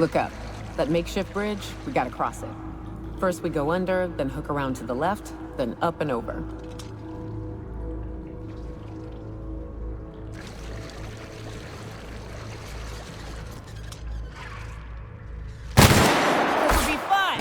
Look up. That makeshift bridge, we gotta cross it. First we go under, then hook around to the left, then up and over. This will be fun!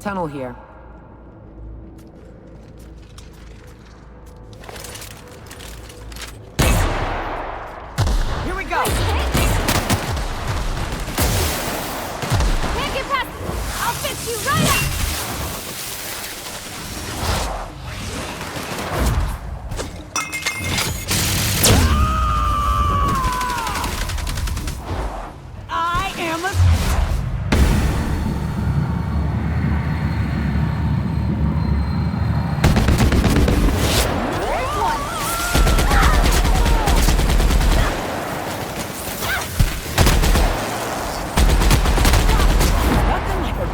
Tunnel here. Here we go! Can't get past it! I'll fix you right up! I am a...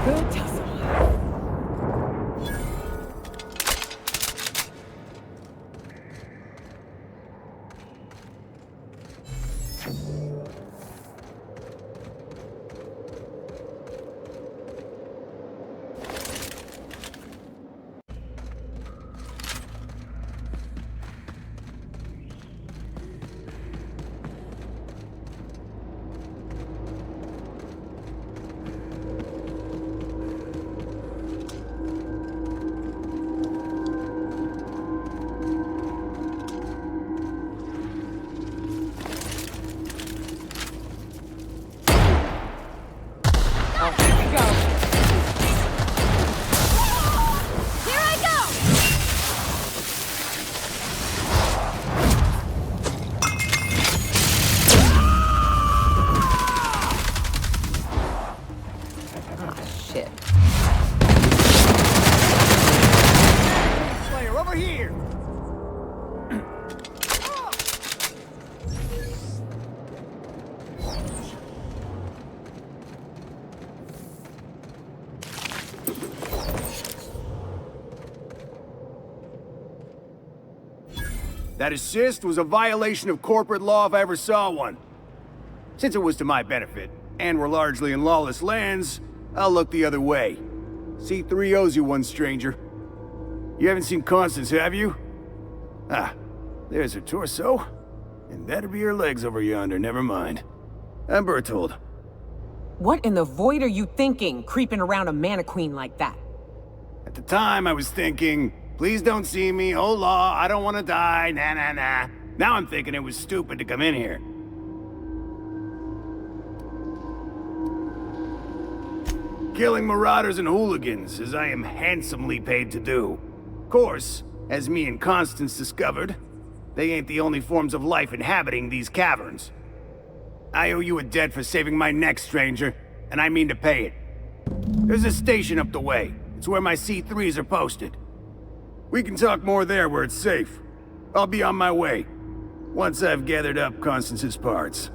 Good tussle. That assist was a violation of corporate law if I ever saw one. Since it was to my benefit, and we're largely in lawless lands, I'll look the other way. C3 owes you one, stranger. You haven't seen Constance, have you? Ah, there's her torso. And that'll be her legs over yonder, never mind. I'm Bertold. What in the void are you thinking, creeping around a mannequin like that? At the time, I was thinking, please don't see me, oh law, I don't want to die, nah nah nah. Now I'm thinking it was stupid to come in here. killing marauders and hooligans, as I am handsomely paid to do. Of course, as me and Constance discovered, they ain't the only forms of life inhabiting these caverns. I owe you a debt for saving my neck, stranger, and I mean to pay it. There's a station up the way. It's where my C3s are posted. We can talk more there where it's safe. I'll be on my way, once I've gathered up Constance's parts.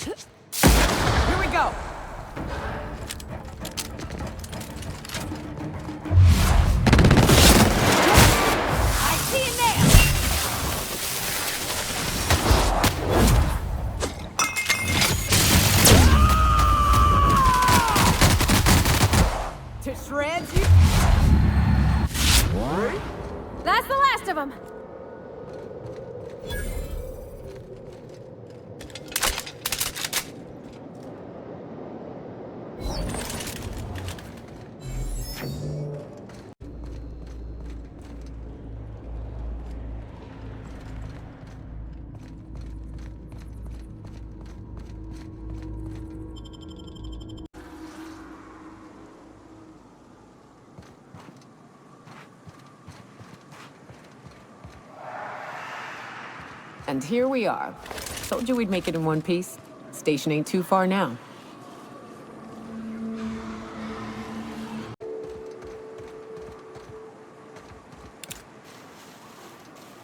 Here we go. I see you now. To shreds you. That's the last of them. And here we are. Told you we'd make it in one piece. Station ain't too far now.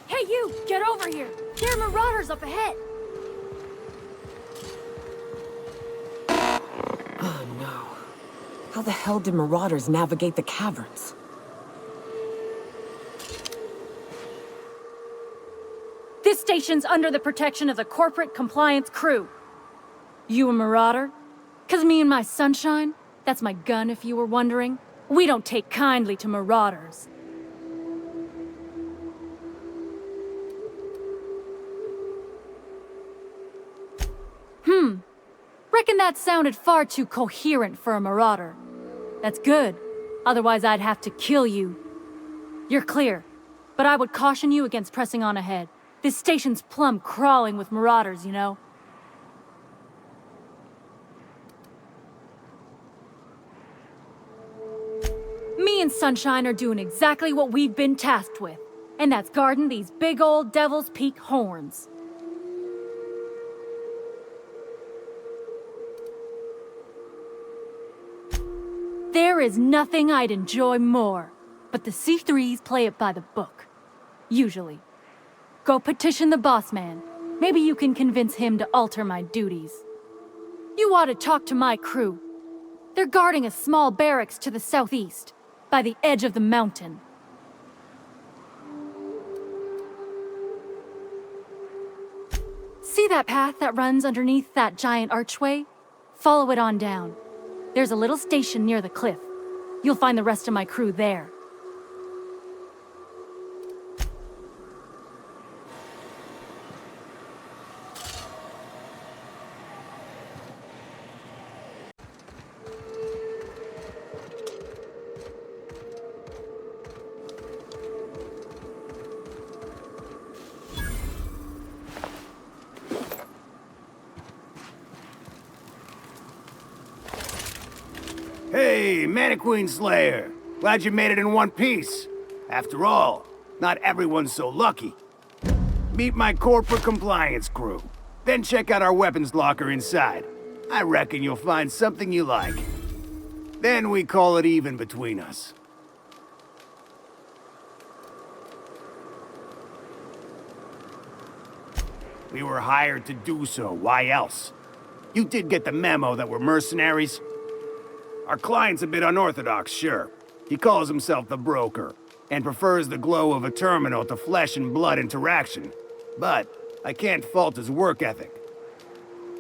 Hey, you! Get over here! There are marauders up ahead! Oh no. How the hell did marauders navigate the caverns? This station's under the protection of the corporate compliance crew. You a marauder? 'Cause me and my sunshine, that's my gun if you were wondering, we don't take kindly to marauders. Reckon that sounded far too coherent for a marauder. That's good. Otherwise I'd have to kill you. You're clear, but I would caution you against pressing on ahead. This station's plumb crawling with marauders, you know? Me and Sunshine are doing exactly what we've been tasked with, and that's guarding these big old Devil's Peak horns. There is nothing I'd enjoy more, but the C3s play it by the book. Usually. Go petition the boss man. Maybe you can convince him to alter my duties. You ought to talk to my crew. They're guarding a small barracks to the southeast, by the edge of the mountain. See that path that runs underneath that giant archway? Follow it on down. There's a little station near the cliff. You'll find the rest of my crew there. Hey, Mannequin Slayer! Glad you made it in one piece. After all, not everyone's so lucky. Meet my corporate compliance crew. Then check out our weapons locker inside. I reckon you'll find something you like. Then we call it even between us. We were hired to do so. Why else? You did get the memo that we're mercenaries? Our client's a bit unorthodox, sure. He calls himself the broker, and prefers the glow of a terminal to flesh and blood interaction. But I can't fault his work ethic.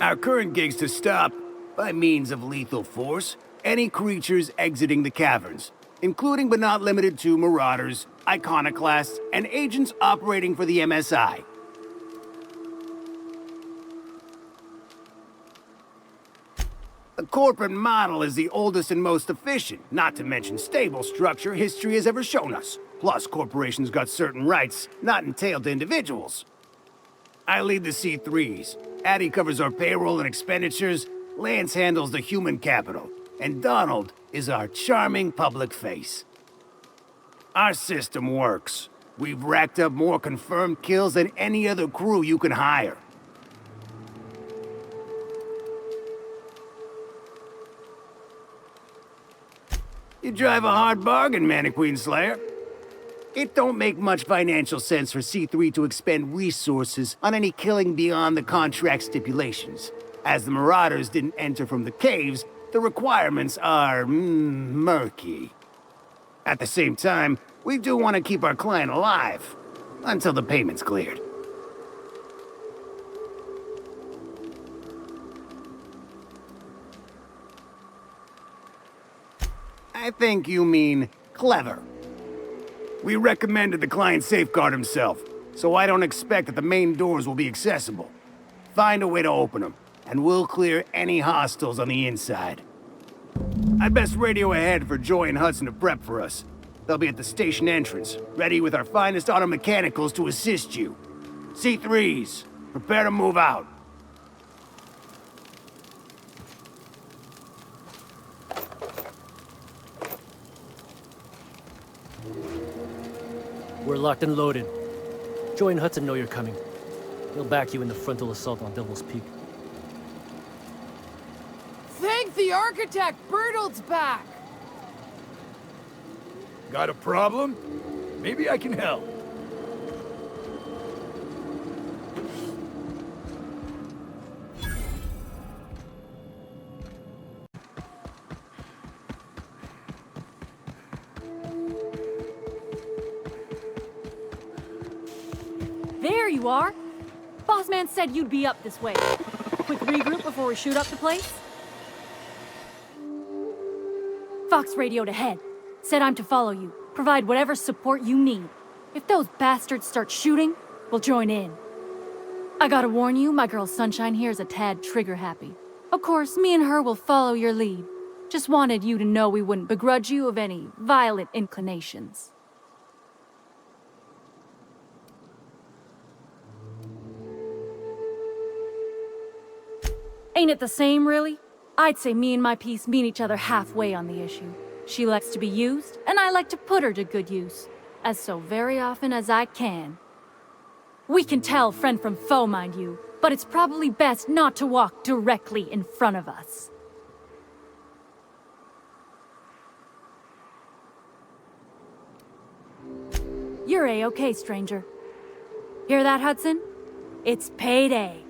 Our current gig's to stop, by means of lethal force, any creatures exiting the caverns, including but not limited to marauders, iconoclasts, and agents operating for the MSI. The corporate model is the oldest and most efficient, not to mention stable structure history has ever shown us. Plus, corporations got certain rights not entailed to individuals. I lead the C3s. Addie covers our payroll and expenditures, Lance handles the human capital, and Donald is our charming public face. Our system works. We've racked up more confirmed kills than any other crew you can hire. You drive a hard bargain, Mannequin Slayer. It don't make much financial sense for C3 to expend resources on any killing beyond the contract stipulations. As the Marauders didn't enter from the caves, the requirements are murky. At the same time, we do want to keep our client alive, until the payment's cleared. I think you mean clever. We recommended the client safeguard himself, so I don't expect that the main doors will be accessible. Find a way to open them, and we'll clear any hostiles on the inside. I'd best radio ahead for Joy and Hudson to prep for us. They'll be at the station entrance, ready with our finest auto mechanicals to assist you. C3s, prepare to move out. We're locked and loaded. Joy and Hudson know you're coming. They'll back you in the frontal assault on Devil's Peak. Thank the architect! Bertolt's back! Got a problem? Maybe I can help. There you are. Boss man said you'd be up this way. Quick regroup before we shoot up the place? Fox radioed ahead. Said I'm to follow you. Provide whatever support you need. If those bastards start shooting, we'll join in. I gotta warn you, my girl Sunshine here is a tad trigger-happy. Of course, me and her will follow your lead. Just wanted you to know we wouldn't begrudge you of any violent inclinations. Ain't it the same, really? I'd say me and my piece meet each other halfway on the issue. She likes to be used, and I like to put her to good use. As so very often as I can. We can tell friend from foe, mind you, but it's probably best not to walk directly in front of us. You're A-okay, stranger. Hear that, Hudson? It's payday.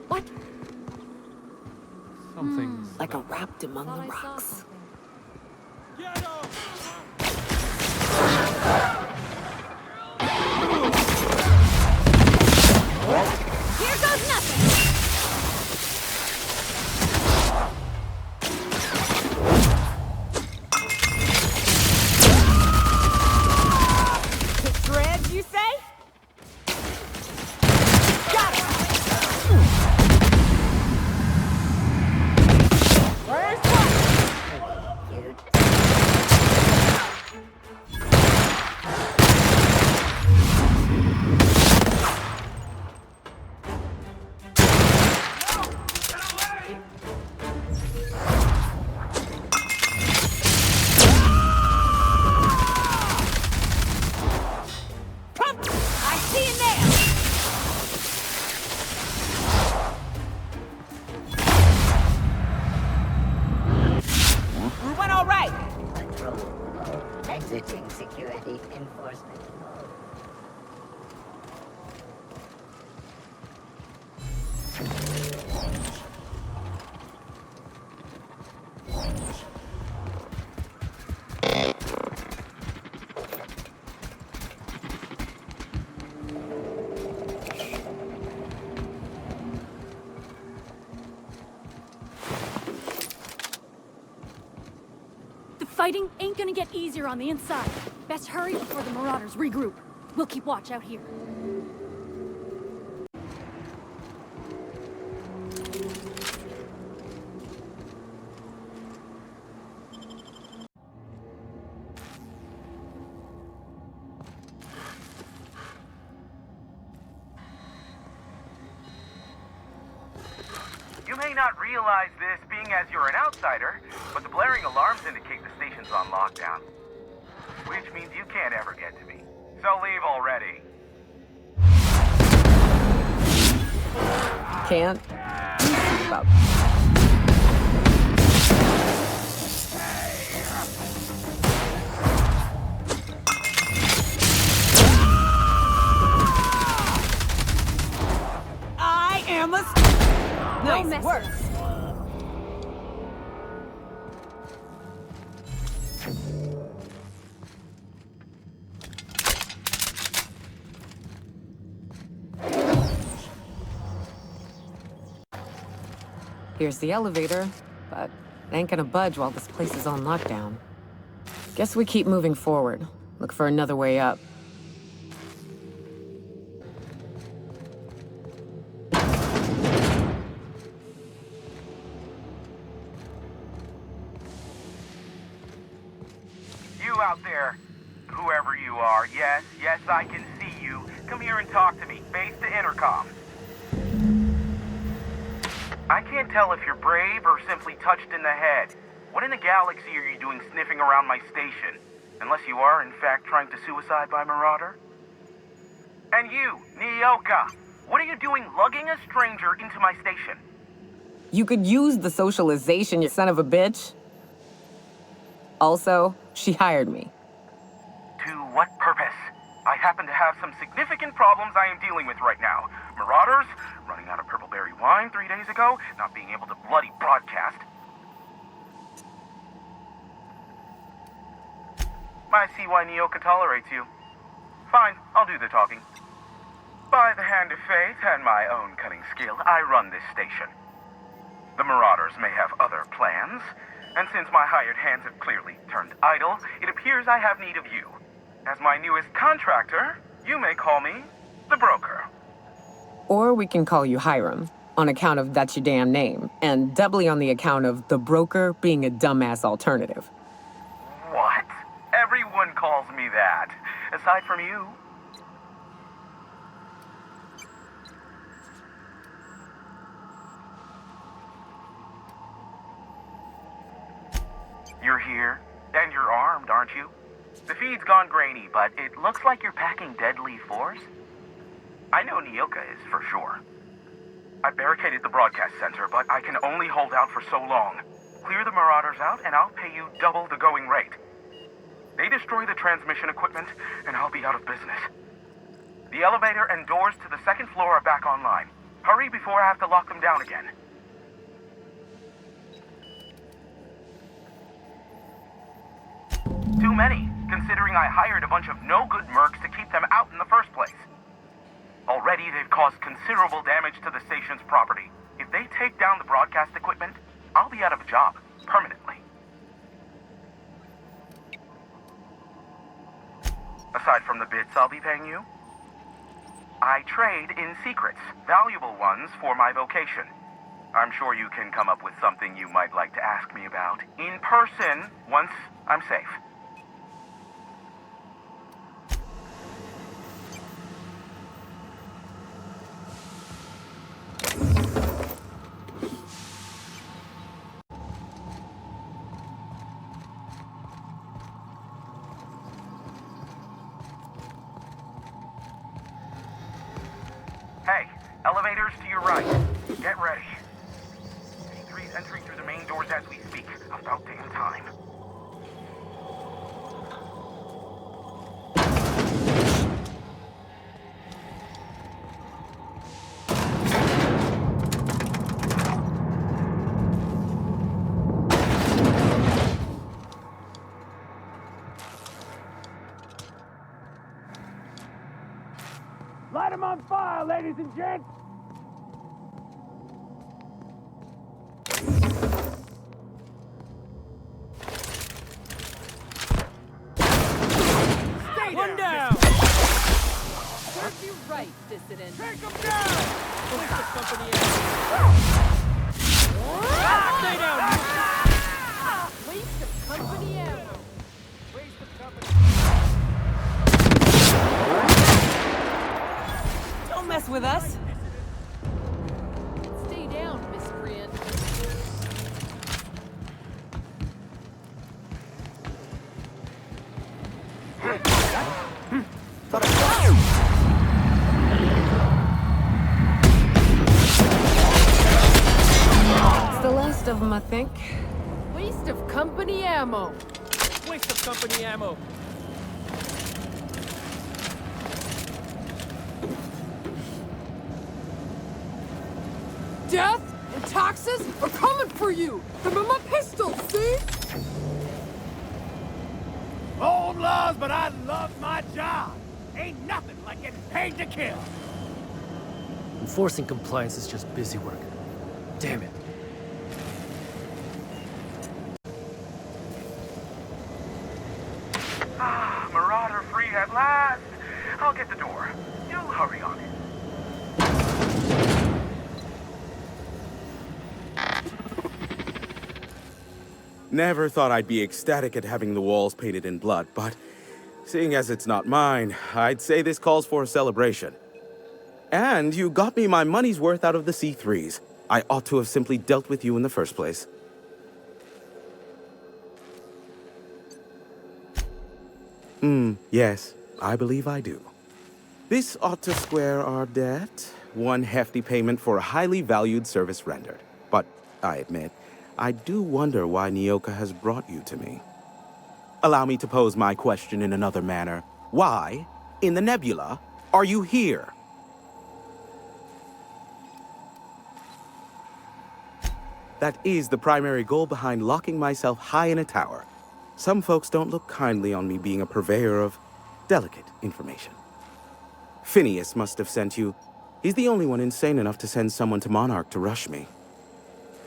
What? Something's Like a wrapped among the rocks. Here goes nothing! To shreds, you say? Got it! Where's one? Fighting ain't gonna get easier on the inside. Best hurry before the Marauders regroup. We'll keep watch out here. You may not realize this being as you're an outsider, but the blaring alarms indicate the station's on lockdown. Which means you can't ever get to me. So leave already. Can't? About. I am a... Nice work. Here's the elevator, but it ain't gonna budge while this place is on lockdown. Guess we keep moving forward. Look for another way up. You out there, whoever you are, yes, I can see you. Come here and talk to me, face to intercom. I can't tell if you're brave or simply touched in the head. What in the galaxy are you doing sniffing around my station? Unless you are, in fact, trying to suicide by Marauder? And you, Nyoka, what are you doing lugging a stranger into my station? You could use the socialization, you son of a bitch. Also, she hired me. To what purpose? I happen to have some significant problems I am dealing with right now. Marauders, running out of purple berry wine 3 days ago, not being able to bloody broadcast. I see why Nyoka tolerates you. Fine, I'll do the talking. By the hand of fate and my own cunning skill, I run this station. The Marauders may have other plans, and since my hired hands have clearly turned idle, it appears I have need of you. As my newest contractor, you may call me the Broker. Or we can call you Hiram, on account of that's your damn name, and doubly on the account of the Broker being a dumbass alternative. What? Everyone calls me that, aside from you. You're here, and you're armed, aren't you? The feed's gone grainy, but it looks like you're packing deadly force. I know Nyoka is, for sure. I barricaded the broadcast center, but I can only hold out for so long. Clear the Marauders out, and I'll pay you double the going rate. They destroy the transmission equipment, and I'll be out of business. The elevator and doors to the second floor are back online. Hurry before I have to lock them down again. Too many, considering I hired a bunch of no-good mercs to keep them out in the first place. Already, they've caused considerable damage to the station's property. If they take down the broadcast equipment, I'll be out of a job, permanently. Aside from the bits I'll be paying you, I trade in secrets, valuable ones for my vocation. I'm sure you can come up with something you might like to ask me about in person once I'm safe. Hey, elevators to your right. Get ready. C3's entering through the main doors as we speak. About damn time. Light 'em on fire, ladies and gents! right, dissident. Take him down! Waste of company Stay down! Waste of company ammo. Waste of company. Don't mess with us. Stay down, miscreant. It's the last of them, I think. Waste of company ammo. Waste of company ammo! Death and taxes are coming for you. Them are my pistols, see? Old laws, but I love my job. Ain't nothing like getting paid to kill. Enforcing compliance is just busy work. Damn it. Ah, Marauder free at last. I'll get the door. You'll hurry on it. Never thought I'd be ecstatic at having the walls painted in blood, but seeing as it's not mine, I'd say this calls for a celebration. And you got me my money's worth out of the C3s. I ought to have simply dealt with you in the first place. Yes, I believe I do. This ought to square our debt. One hefty payment for a highly valued service rendered. But I admit, I do wonder why Nyoka has brought you to me. Allow me to pose my question in another manner. Why, in the nebula, are you here? That is the primary goal behind locking myself high in a tower. Some folks don't look kindly on me being a purveyor of delicate information. Phineas must have sent you. He's the only one insane enough to send someone to Monarch to rush me.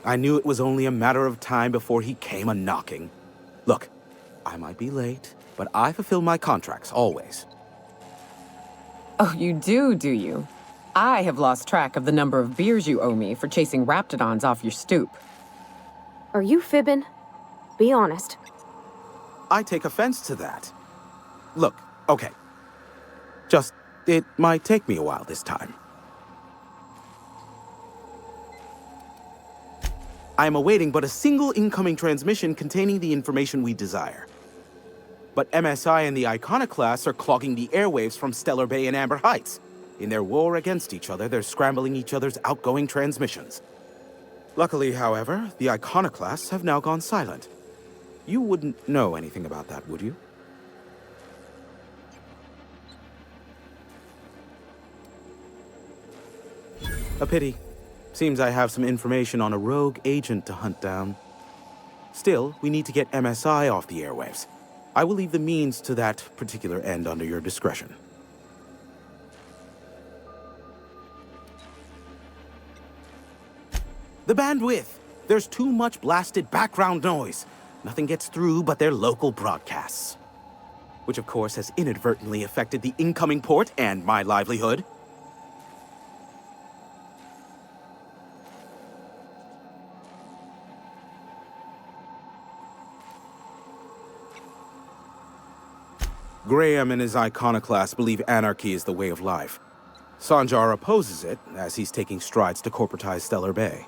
I knew it was only a matter of time before he came a-knocking. Look, I might be late, but I fulfill my contracts, always. Oh, you do you? I have lost track of the number of beers you owe me for chasing raptidons off your stoop. Are you fibbing? Be honest. I take offense to that. Look, okay. Just, it might take me a while this time. I am awaiting but a single incoming transmission containing the information we desire. But MSI and the Iconoclasts are clogging the airwaves from Stellar Bay and Amber Heights. In their war against each other, they're scrambling each other's outgoing transmissions. Luckily, however, the Iconoclasts have now gone silent. You wouldn't know anything about that, would you? A pity. Seems I have some information on a rogue agent to hunt down. Still, we need to get MSI off the airwaves. I will leave the means to that particular end under your discretion. The bandwidth! There's too much blasted background noise. Nothing gets through but their local broadcasts. Which of course has inadvertently affected the incoming port and my livelihood. Graham and his iconoclasts believe anarchy is the way of life. Sanjar opposes it, as he's taking strides to corporatize Stellar Bay.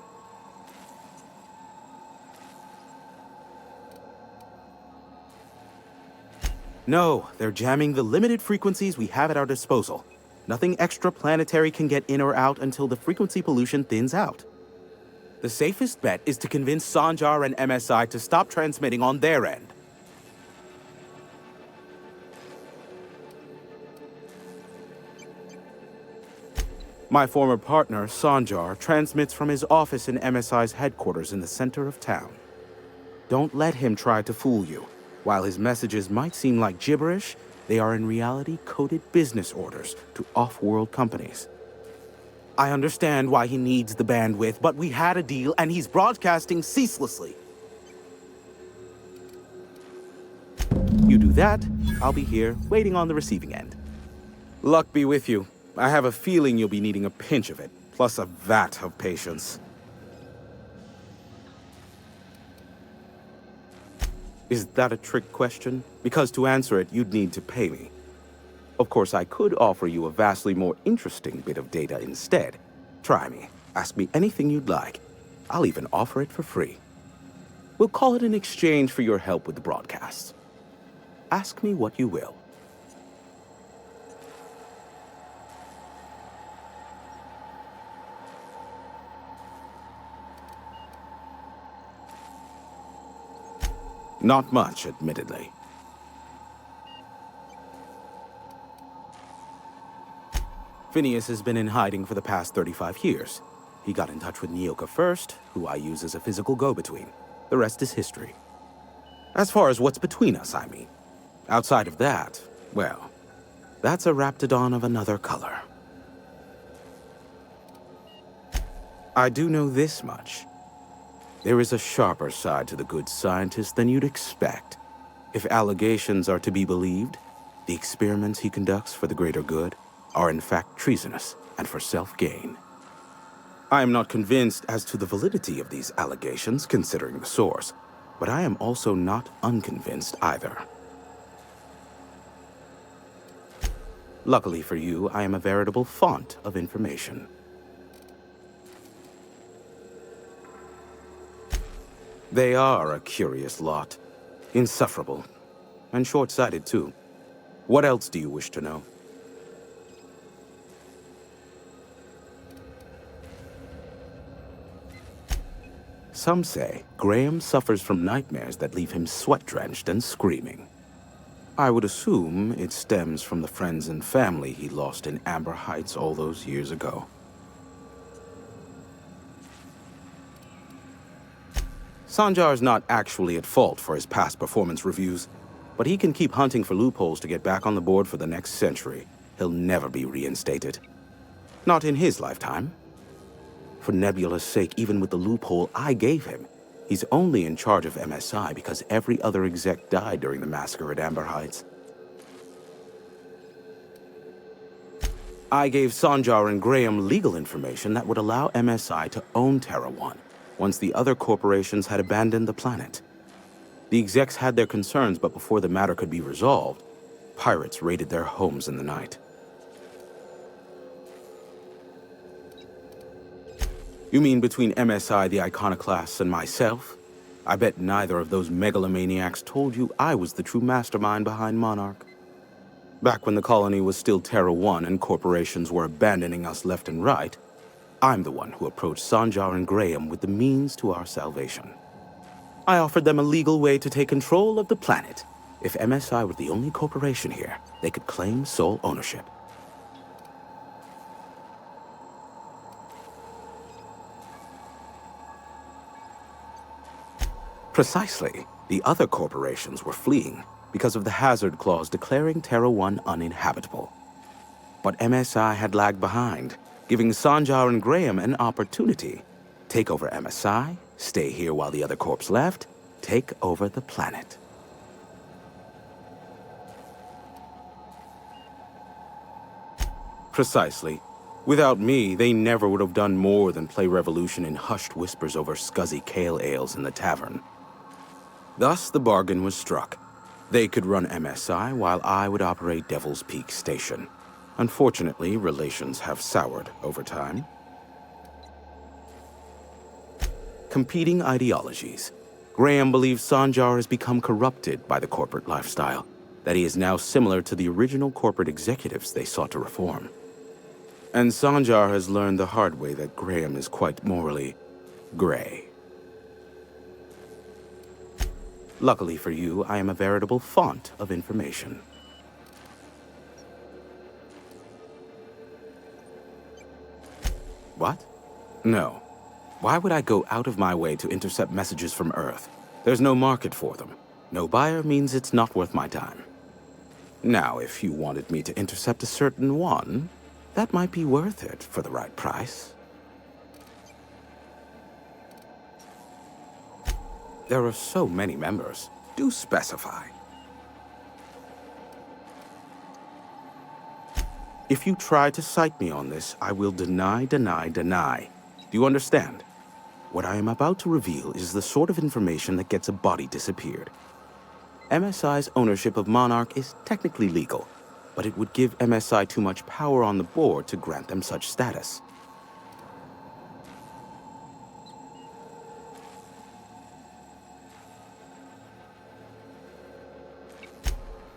No, they're jamming the limited frequencies we have at our disposal. Nothing extraplanetary can get in or out until the frequency pollution thins out. The safest bet is to convince Sanjar and MSI to stop transmitting on their end. My former partner, Sanjar, transmits from his office in MSI's headquarters in the center of town. Don't let him try to fool you. While his messages might seem like gibberish, they are in reality coded business orders to off-world companies. I understand why he needs the bandwidth, but we had a deal and he's broadcasting ceaselessly. You do that, I'll be here, waiting on the receiving end. Luck be with you. I have a feeling you'll be needing a pinch of it, plus a vat of patience. Is that a trick question? Because to answer it, you'd need to pay me. Of course, I could offer you a vastly more interesting bit of data instead. Try me. Ask me anything you'd like. I'll even offer it for free. We'll call it an exchange for your help with the broadcasts. Ask me what you will. Not much, admittedly. Phineas has been in hiding for the past 35 years. He got in touch with Nyoka first, who I use as a physical go-between. The rest is history. As far as what's between us, I mean. Outside of that, well, that's a raptidon of another color. I do know this much. There is a sharper side to the good scientist than you'd expect. If allegations are to be believed, the experiments he conducts for the greater good are in fact treasonous and for self-gain. I am not convinced as to the validity of these allegations, considering the source, but I am also not unconvinced either. Luckily for you, I am a veritable font of information. They are a curious lot. Insufferable. And short-sighted, too. What else do you wish to know? Some say Graham suffers from nightmares that leave him sweat-drenched and screaming. I would assume it stems from the friends and family he lost in Amber Heights all those years ago. Sanjar's not actually at fault for his past performance reviews, but he can keep hunting for loopholes to get back on the board for the next century. He'll never be reinstated. Not in his lifetime. For Nebula's sake, even with the loophole I gave him, he's only in charge of MSI because every other exec died during the massacre at Amber Heights. I gave Sanjar and Graham legal information that would allow MSI to own Terra 1 once the other corporations had abandoned the planet. The execs had their concerns, but before the matter could be resolved, pirates raided their homes in the night. You mean between MSI, the Iconoclasts, and myself? I bet neither of those megalomaniacs told you I was the true mastermind behind Monarch. Back when the colony was still Terra 1 and corporations were abandoning us left and right, I'm the one who approached Sanjar and Graham with the means to our salvation. I offered them a legal way to take control of the planet. If MSI were the only corporation here, they could claim sole ownership. Precisely. The other corporations were fleeing because of the hazard clause declaring Terra 1 uninhabitable. But MSI had lagged behind, giving Sanjar and Graham an opportunity. Take over MSI, stay here while the other corps left, take over the planet. Precisely. Without me, they never would have done more than play Revolution in hushed whispers over scuzzy kale ales in the tavern. Thus, the bargain was struck. They could run MSI while I would operate Devil's Peak Station. Unfortunately, relations have soured over time. Competing ideologies. Graham believes Sanjar has become corrupted by the corporate lifestyle, that he is now similar to the original corporate executives they sought to reform. And Sanjar has learned the hard way that Graham is quite morally gray. Luckily for you, I am a veritable font of information. What? No. Why would I go out of my way to intercept messages from Earth? There's no market for them. No buyer means it's not worth my time. Now, if you wanted me to intercept a certain one, that might be worth it for the right price. There are so many members. Do specify. If you try to cite me on this, I will deny, deny, deny. Do you understand? What I am about to reveal is the sort of information that gets a body disappeared. MSI's ownership of Monarch is technically legal, but it would give MSI too much power on the board to grant them such status.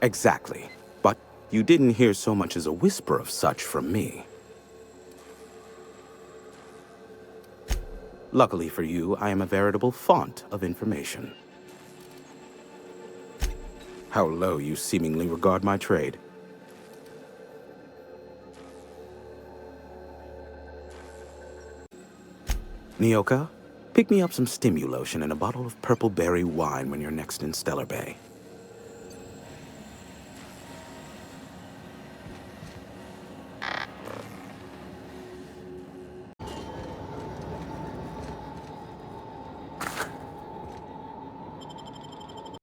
Exactly. But you didn't hear so much as a whisper of such from me. Luckily for you, I am a veritable font of information. How low you seemingly regard my trade. Nyoka, pick me up some Stimulotion and a bottle of purple berry wine when you're next in Stellar Bay.